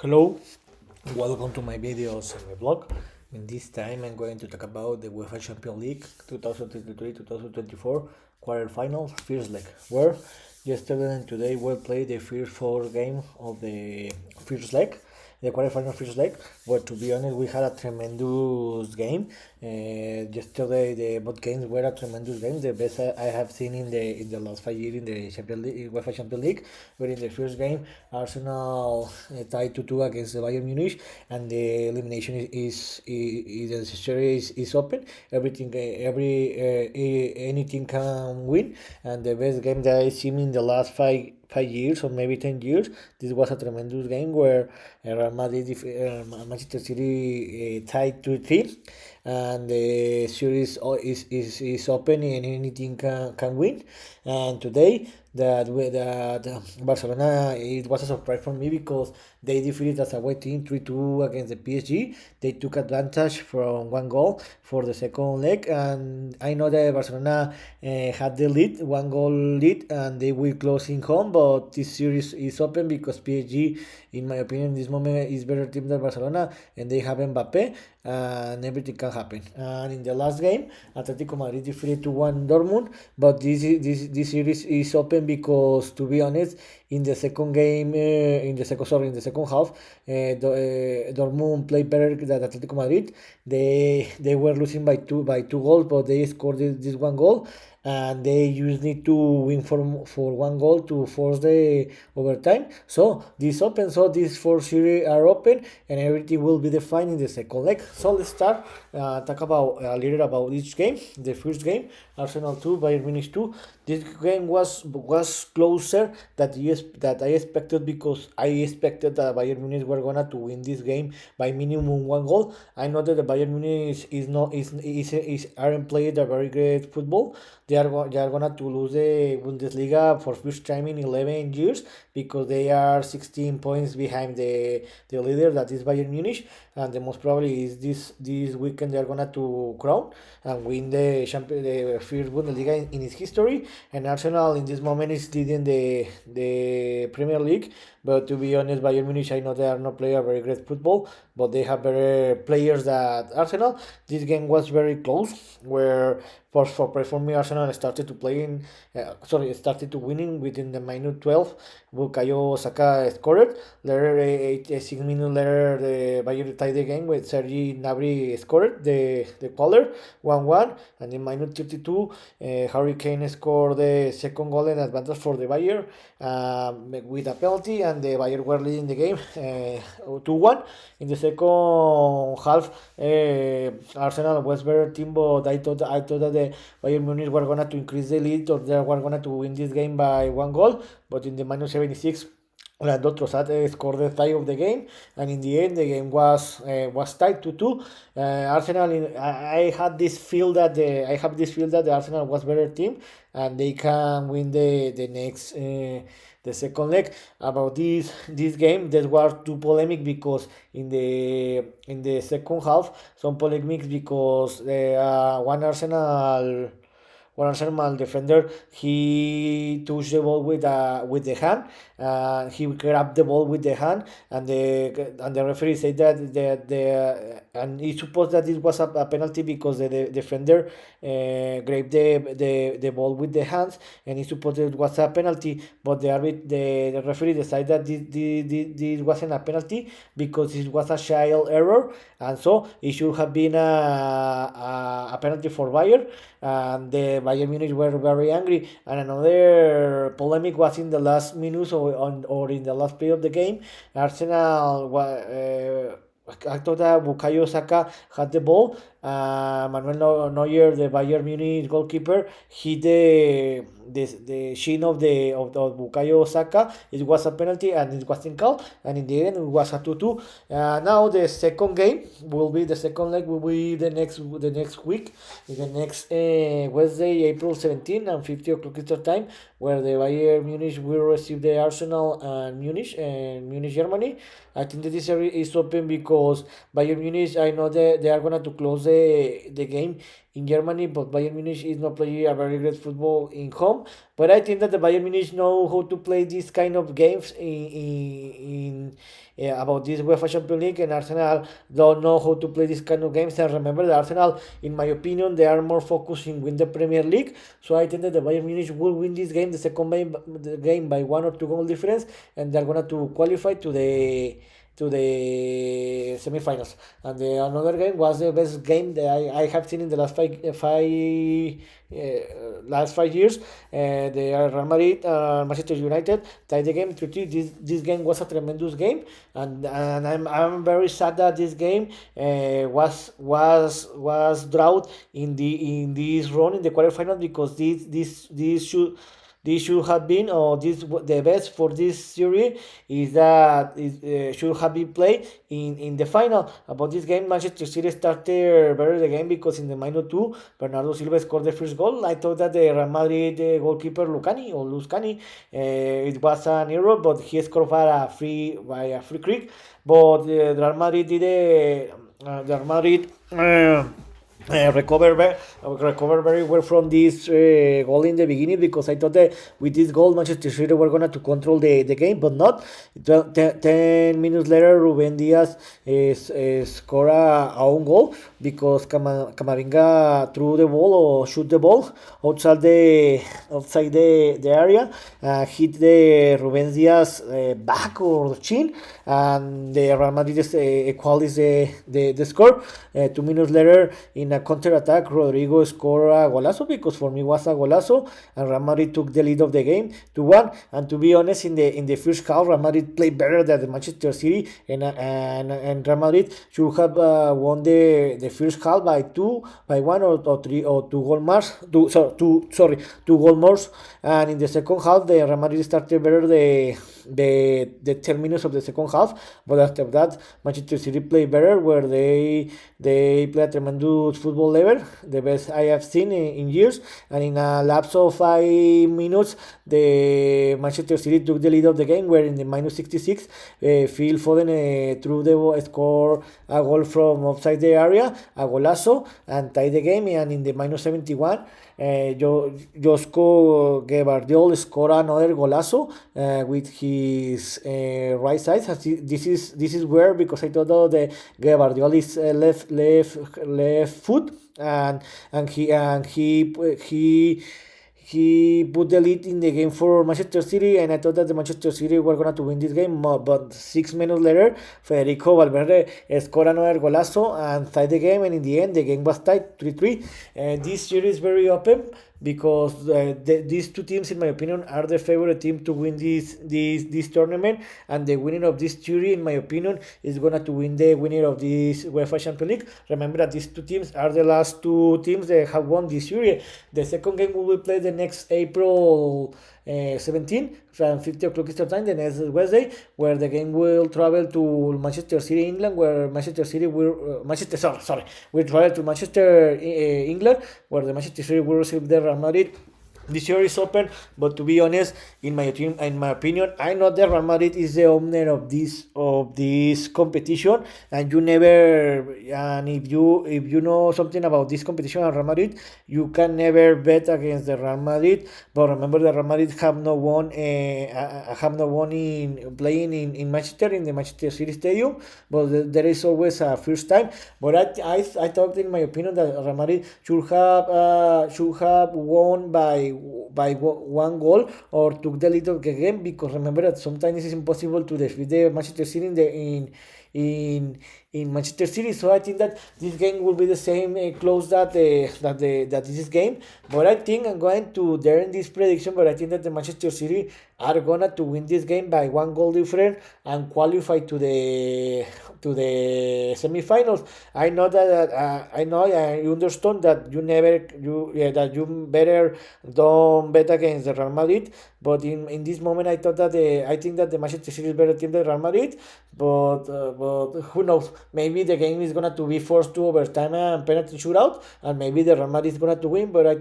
Hello, welcome to my videos and my blog. In this time, I'm going to talk about the UEFA Champions League 2023-2024 quarterfinals first leg, where yesterday and today will play the first four game of the first leg, the quarterfinal first leg. But to be honest, we had a tremendous game. Yesterday, the both games were a tremendous game, the best I have seen in the last 5 years in the Champions League, UEFA Champions League. Where in the first game, Arsenal tied 2-2 against the Bayern Munich, and the elimination the series is open. Anything can win, and the best game that I seen in the last 5 years or maybe 10 years. This was a tremendous game where Real Madrid, Manchester City tied 2-3, and the series is open and anything can win. And today that Barcelona, it was a surprise for me because they defeated as a away team 3-2 against the PSG. They took advantage from one goal for the second leg, and I know that Barcelona had the lead, one goal lead, and they will close in home. But this series is open because PSG, in my opinion, this moment is better team than Barcelona, and they have Mbappe, and everything can happen. And in the last game, Atlético Madrid defeated 2-1 Dortmund, but this series is open because, to be honest, in the second game, in the second half, Dortmund played better than Atletico Madrid. They were losing by two goals, but they scored this one goal, and they just need to win for one goal to force the overtime. So this open, so these four series are open, and everything will be defined in the second leg. So let's start talk about a little about each game. The first game, Arsenal 2, Bayern Munich 2. This game was closer that I expected, because I expected that Bayern Munich were gonna to win this game by minimum one goal. I know that the Bayern Munich is not is aren't played a very great football. They are gonna to lose the Bundesliga for first time in 11 years, because they are 16 points behind the leader, that is Bayern Munich, and the most probably is this weekend they are gonna to crown and win the first Bundesliga in its history. And Arsenal in this moment is leading the Premier League. But to be honest, Bayern Munich, I know they are not playing a very great football, but they have better players than Arsenal. This game was very close, where for me Arsenal started to playing, started to winning within the minute 12. Bukayo Saka scored. Later, 6 minutes later, the Bayern tied the game with Sergi Gnabry scored the caller 1-1, and in minute 32, Harry Kane scored the second goal in advantage for the Bayern, with a penalty, and the Bayern were leading the game 2-1. In the second half, Arsenal was better team, but I thought that the Bayern Munich were gonna to increase the lead, or they were gonna to win this game by one goal. But in the minus 76, Orlando Trossard scored the tie of the game, and in the end, the game was tied 2-2. Arsenal, I had this feel that the Arsenal was better team, and they can win the second leg. About this game, there were two polemic, because in the second half, some polemics, because one Arsenal defender, he touched the ball with the hand. He grabbed the ball with the hand, and the referee said and he supposed that it was a penalty, because the defender grabbed the ball with the hands, and he supposed it was a penalty. But the referee decided that this wasn't a penalty, because it was a child error, and so it should have been a penalty for Bayern. And the Bayern Munich were very angry. And another polemic was in the last minutes, or in the last play of the game. Arsenal, I thought that Bukayo Saka had the ball. Manuel Neuer, the Bayern Munich goalkeeper, hit the shin of Bukayo Saka. It was a penalty, and it wasn't called. And in the end, it was a 2-2. Now the second leg will be the next week, in the next Wednesday, April 17 and 50 o'clock Eastern time, where the Bayern Munich will receive the Arsenal and Munich, Germany. I think that this area is open, because Bayern Munich, I know they are gonna to close the game in Germany, but Bayern Munich is not playing a very great football in home. But I think that the Bayern Munich know how to play these kind of games about this UEFA Champions League, and Arsenal don't know how to play this kind of games. And remember, the Arsenal, in my opinion, they are more focused in win the Premier League. So I think that the Bayern Munich will win this game, the game by 1 or 2 goal difference, and they're gonna to qualify to the semifinals. And the another game was the best game that I have seen in the last 5 years. The Real Madrid, Manchester United tied the game 3-3. This game was a tremendous game, and I'm very sad that this game was drought in this run in the quarterfinals, because this should have been, or the best for this series is that it should have been played in the final. About this game, Manchester City started better the game, because in the -2, Bernardo Silva scored the first goal. I thought that the Real Madrid goalkeeper Luscani, it was an error, but he scored by a free kick. But the Real Madrid the Real Madrid. Recover very well from this goal in the beginning, because I thought that with this goal Manchester City were going to control the game, but not. 10 minutes later, Ruben Diaz scored a own goal, because Camavinga threw the ball or shoot the ball outside the area, hit the Ruben Diaz back or chin, and the Real Madrid equalized the score. 2 minutes later, in a counter-attack, Rodrigo scored a golazo, because for me it was a golazo, and Real Madrid took the lead of the game 2-1. And to be honest, in the first half, Real Madrid played better than the Manchester City, and Real Madrid should have won the first half by 1 or 3 or 2 goal more. 2 goal more. And in the second half, the Real Madrid started better the 10 minutes of the second half, but after that Manchester City played better, where they play a tremendous football level, the best I have seen in years. And in a lapse of 5 minutes, the Manchester City took the lead of the game, where in the -66, Phil Foden threw the ball, scored a goal from outside the area, a golazo, and tied the game. And in the -71, Josko Gvardiol scored another golazo with his right side. This is weird, because I thought that the Gvardiol is left foot, and he put the lead in the game for Manchester City, and I thought that the Manchester City were going to win this game. But 6 minutes later, Federico Valverde scored another golazo and tied the game, and in the end, the game was tied 3-3. This series is very open, because these two teams, in my opinion, are the favorite team to win this tournament, and the winner of this series, in my opinion, is gonna to win the winner of this UEFA Champions League. Remember that these two teams are the last two teams that have won this series. The second game will be played the next April 17 from 50 o'clock Eastern Time, the next Wednesday, where the game will travel to Manchester City, England, where Manchester City will will travel to Manchester, England, where the Manchester City will receive the Real Madrid. The series is open, but to be honest, in my opinion, I know that Real Madrid is the owner of this competition, and if you know something about this competition and Real Madrid, you can never bet against the Real Madrid. But remember, the Real Madrid have not won in playing in Manchester, in the Manchester City Stadium, but there is always a first time. But I thought, in my opinion, that Real Madrid should have won by 1 goal, or took the lead of the game, because remember that sometimes it is impossible to defeat the Manchester City in Manchester City. So I think that this game will be the same close that this game. But I think I'm going to dare in this prediction, but I think that the Manchester City are gonna to win this game by 1 goal difference and qualify to the semifinals. I know that I understand that you better don't bet against the Real Madrid, but in this moment I think that the Manchester City is better team than Real Madrid, but who knows? maybe the game is gonna to be forced to overtime and penalty shootout, and maybe the Real Madrid is gonna to win. But I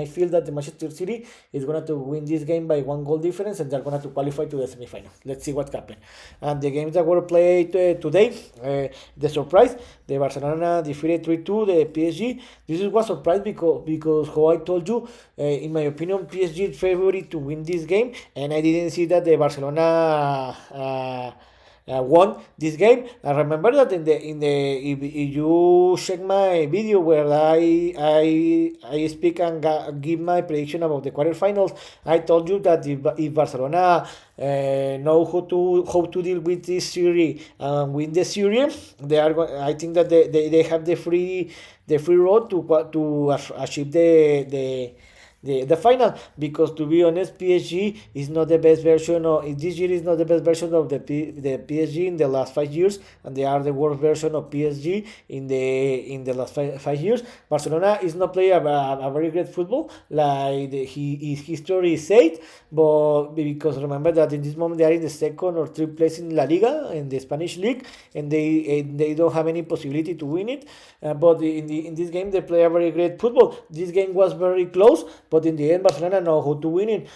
feel that the Manchester City is gonna to win this game by 1 goal difference, and they're gonna to qualify to the semifinal. Let's see what happens. And the games that were played today, the surprise, the Barcelona defeated 3-2 the PSG. This was a surprise because how I told you, in my opinion, PSG is favorite to win this game, and I didn't see that the Barcelona won this game. I remember that if you check my video where I speak and give my prediction about the quarterfinals, I told you that if Barcelona know how to deal with this series and win the series, I think that they have the free road to achieve the final, because to be honest, PSG is not the best version of this year is not the best version of the PSG in the last 5 years, and they are the worst version of PSG in the last five years. Barcelona is not playing a very great football like his history said, but because remember that in this moment they are in the second or third place in La Liga, in the Spanish league, and they don't have any possibility to win it. But in this game they play a very great football. This game was very close, but in the end, Barcelona know how to win it.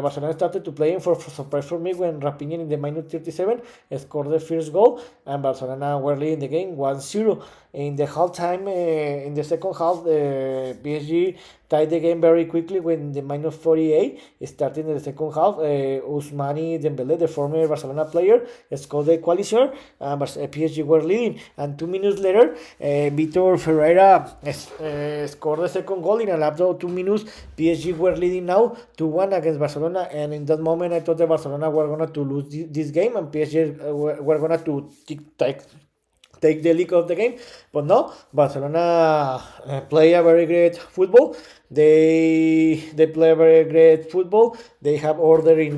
Barcelona started to play for surprise for me when Rafinha in the minute 37 scored the first goal, and Barcelona were leading the game 1-0. In the halftime, in the second half, the PSG tied the game very quickly when the minus 48 starting in the second half. Ousmane Dembele, the former Barcelona player, scored the equalizer, but PSG were leading. And 2 minutes later, Vitor Ferreira scored the second goal in a lapse of 2 minutes. PSG were leading now 2-1 against Barcelona, and in that moment I thought that Barcelona were going to lose this game, and PSG were going to take the lead of the game. But no, Barcelona play a very great football. They play a very great football. They have order in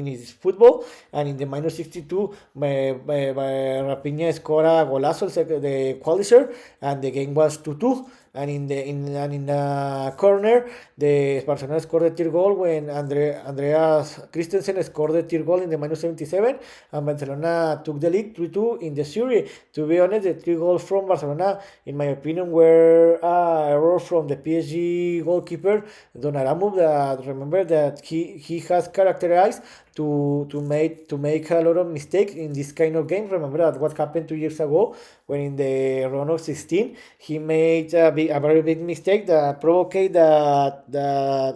his football, and in the minus 62, Rafinha scored a golazo, the equalizer, and the game was 2-2. And in the corner, the Barcelona scored the third goal when Andreas Christensen scored the third goal in the minus 77, and Barcelona took the lead 3-2 in the series. To be honest, the 3 goals from Barcelona, in my opinion, were error from the PSG goalkeeper Donnarumma. That remember that he has characterized to make a lot of mistakes in this kind of game. Remember that what happened 2 years ago when in the round of 16 he made a very big mistake that provoked that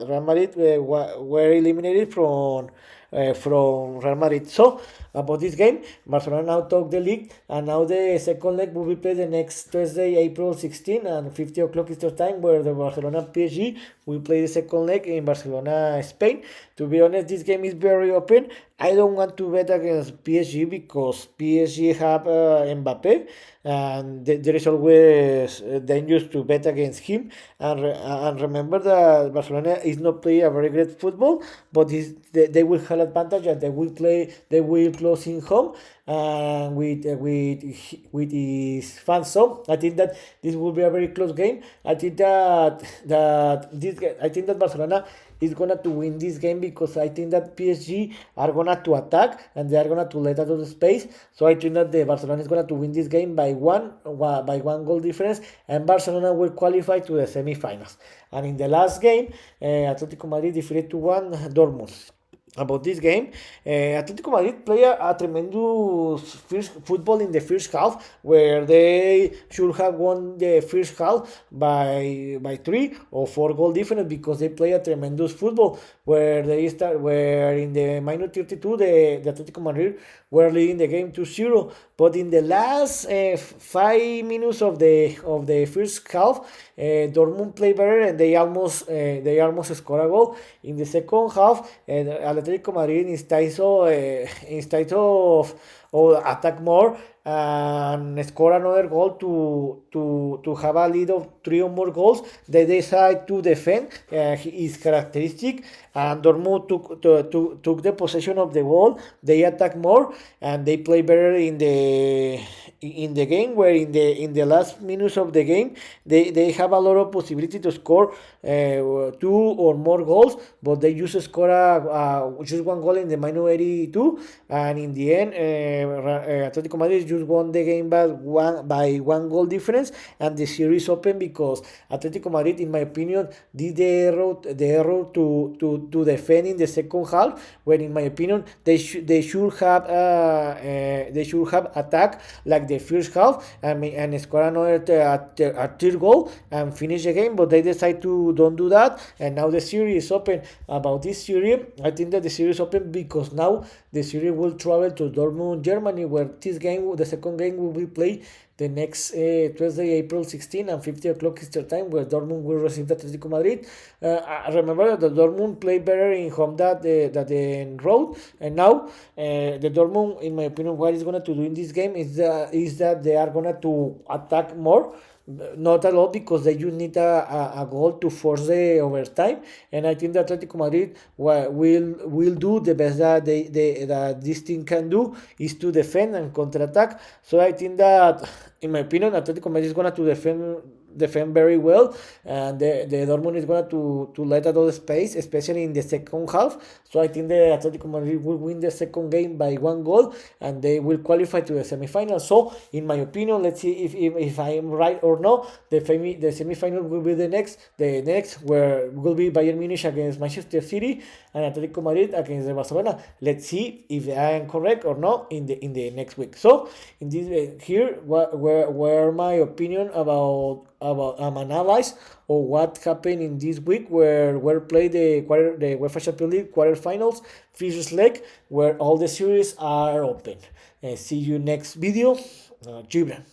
Real Madrid were eliminated from Real Madrid. So about this game, Barcelona now took the league, and now the second leg will be played the next Thursday, April 16, and 50 o'clock Eastern time, where the Barcelona PSG will play the second leg in Barcelona, Spain. To be honest, this game is very open. I don't want to bet against PSG because PSG have Mbappe, and there is always dangerous to bet against him. And remember that Barcelona is not playing a very great football, but they will have advantage, and they will close in home and with his fans. So I think that this will be a very close game. I think that Barcelona is gonna to win this game, because I think that PSG are gonna to attack and they are gonna to let out of the space. So I think that the Barcelona is gonna to win this game by one goal difference, and Barcelona will qualify to the semi-finals. And in the last game, Atlético Madrid defeated 2-1 Dortmund. About this game, Atlético Madrid play a tremendous football in the first half, where they should have won the first half by 3 or 4 goal difference, because they play a tremendous football where where in the minute 32 the Atlético Madrid were leading the game 2-0, but in the last 5 minutes of the first half, Dortmund played better, and they almost scored a goal. In the second half, Atlético Madrid, instead of attack more and score another goal to have a lead of 3 or more goals, they decide to defend his characteristic, and Dortmund took the possession of the ball. They attack more and they play better in the game, where in the last minutes of the game they have a lot of possibility to score 2 or more goals, but they just score just 1 goal in the minute 82, and in the end Atletico Madrid just won the game by one goal difference, and the series open because Atletico Madrid, in my opinion, did the error to defend in the second half. When, in my opinion, they should have attacked like the first half, and score another a third goal and finish the game, but they decide to don't do that, and now the series is open. About this series, I think that the series open because now the series will travel to Dortmund, Germany, where the second game, will be played the next Tuesday, April 16 and 50 o'clock Eastern time, where Dortmund will receive Atletico Madrid. I remember that the Dortmund played better in home than the road, and now the Dortmund, in my opinion, what is going to do in this game is that they are going to attack more. Not a lot, because they just need a goal to force the overtime, and I think that Atletico Madrid will do the best that that this team can do, is to defend and counter attack. So I think that, in my opinion, Atletico Madrid is going to defend very well, and the Dortmund is going to let out all the space, especially in the second half. So I think the Atletico Madrid will win the second game by one goal, and they will qualify to the semifinals. So, in my opinion, let's see if I am right or no. The semifinal will be the next, where will be Bayern Munich against Manchester City and Atletico Madrid against Barcelona. Let's see if I am correct or not in the next week. So, in this here, where my opinion about analyze or what happened in this week, where played the UEFA Champions League quarterfinals, first leg, where all the series are open. See you next video. Gibran.